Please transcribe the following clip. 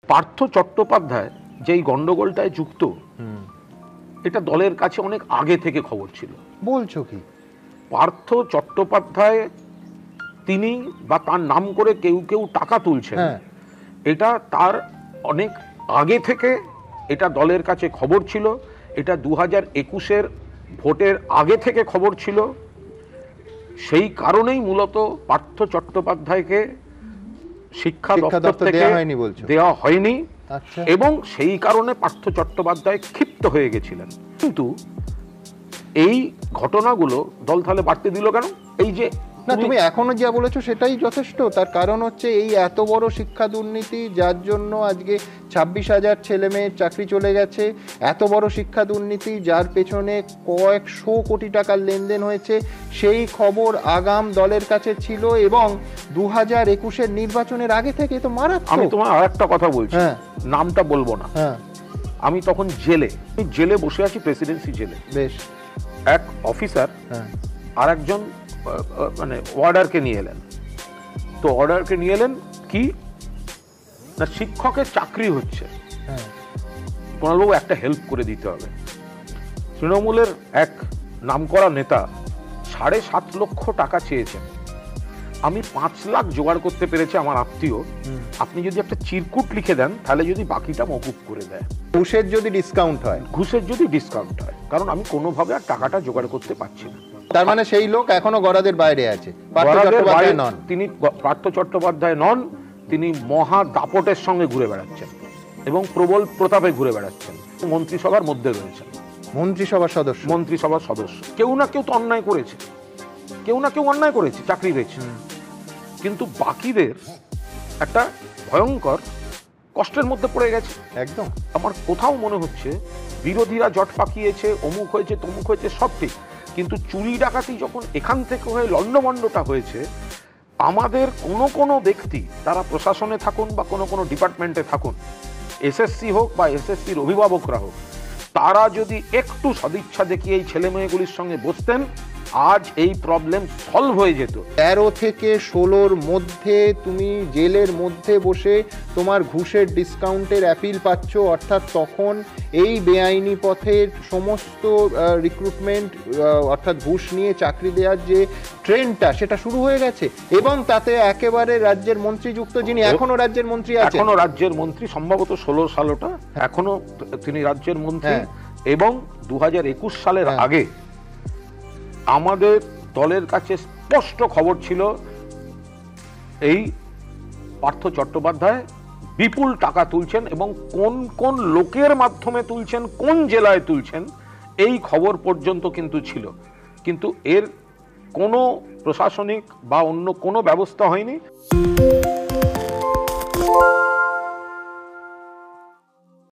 পার্থ চট্টোপাধ্যায় যেই গন্ডগোলটায় যুক্ত, এটা দলের কাছে অনেক আগে থেকে খবর ছিল। বলছো কি? পার্থ চট্টোপাধ্যায় তিনি বা তার নাম করে কেউ কেউ টাকা তুলছেন, এটা তার অনেক আগে থেকে এটা দলের কাছে খবর ছিল। এটা 2021-এর ভোটের আগে থেকে খবর ছিল। সেই কারণেই মূলত পার্থ চট্টোপাধ্যায়কে শিক্ষা দপ্তর থেকে দেওয়া হয়নি, এবং সেই কারণে পার্থ চট্টোপাধ্যায় ক্ষিপ্ত হয়ে গেছিলেন। কিন্তু এই ঘটনাগুলো দল তাহলে বাড়তে দিল কেন? এই যে না, তুমি এখনো যা বলেছো সেটাই যথেষ্ট। তার কারণ হচ্ছে এই এত বড় শিক্ষা দুর্নীতি, যার জন্য আজকে 26,000 ছেলে মেয়ের চাকরি চলে গেছে। এত বড় শিক্ষা দুর্নীতি যার পেছনে কয়েকশো কোটি টাকার লেনদেন হয়েছে, সেই খবর আগাম দলের কাছে ছিল, এবং 2021-এর নির্বাচনের আগে থেকে তো মারাত্মক। আমি তোমার আর একটা কথা বলছি, নামটা বলবো না। আমি তখন জেলে বসে আছি, প্রেসিডেন্সি জেলে। বেশ, এক অফিসার আর একজন মানে অর্ডারকে নিয়ে এলেন। তো অর্ডারকে নিয়ে এলেন কি না, শিক্ষকের চাকরি হচ্ছে, কোনবাবু একটা হেল্প করে দিতে হবে। তৃণমূলের এক নামকরা নেতা 7.5 লক্ষ টাকা চেয়েছেন, আমি 5 লাখ জোগাড় করতে পেরেছি আমার আত্মীয়। আপনি যদি একটা চিরকুট লিখে দেন, তাহলে যদি বাকিটা মকুব করে দেয়, ঘুষের যদি ডিসকাউন্ট হয়, কারণ আমি কোনোভাবে আর টাকাটা জোগাড় করতে পারছি না। তার মানে সেই লোক এখনো গরাদের বাইরে আছে। তিনি পার্থ চট্টোপাধ্যায় নন, তিনি মহা দাপটের সঙ্গে ঘুরে বেড়াচ্ছেন এবং প্রবল প্রতাপে ঘুরে বেড়াচ্ছেন। মন্ত্রিসভার মধ্যে রয়েছেন, মন্ত্রিসভার সদস্য। কেউ না কেউ তো অন্যায় করেছে, চাকরি রয়েছে। কিন্তু বাকিদের একটা ভয়ঙ্কর কষ্টের মধ্যে পড়ে গেছে। একদম আমার কোথাও মনে হচ্ছে বিরোধীরা জট পাকিয়েছে, অমুক হয়েছে, তমুক হয়েছে, সব ঠিক, কিন্তু চুরি ডাকাতি যখন এখান থেকে হয়ে লন্ডভন্ডটা হয়েছে, আমাদের কোনো ব্যক্তি, তারা প্রশাসনে থাকুন বা কোনো ডিপার্টমেন্টে থাকুন, এসএসসি হোক বা এসএসসির অভিভাবকরা হোক, তারা যদি একটু সদিচ্ছা দেখিয়ে এই ছেলে মেয়েগুলির সঙ্গে বসতেন, আজ এই প্রবলেম সলভ হয়ে যেত। 13 থেকে 16-র মধ্যে তুমি জেলের মধ্যে বসে তোমার ঘুষের ডিসকাউন্টের অ্যাপিল পাচ্ছ, অর্থাৎ তখন এই বেআইনি পথের সমস্ত রিক্রুটমেন্ট, অর্থাৎ ঘুষ নিয়ে চাকরি দেওয়ার যে ট্রেন্ডটা, সেটা শুরু হয়ে গেছে। এবং তাতে একেবারে রাজ্যের মন্ত্রী যুক্ত, যিনি এখনো রাজ্যের মন্ত্রী আছেন, সম্ভবত 16 সালটা এখনো তিনি রাজ্যের মন্ত্রী। এবং 2021 সালের আগে আমাদের দলের কাছে স্পষ্ট খবর ছিল, এই পার্থ চট্টোপাধ্যায় বিপুল টাকা তুলছেন, এবং কোন কোন লোকের মাধ্যমে তুলছেন, কোন জেলায় তুলছেন, এই খবর পর্যন্ত কিন্তু ছিল। কিন্তু এর কোনো প্রশাসনিক বা অন্য কোনো ব্যবস্থা হয়নি।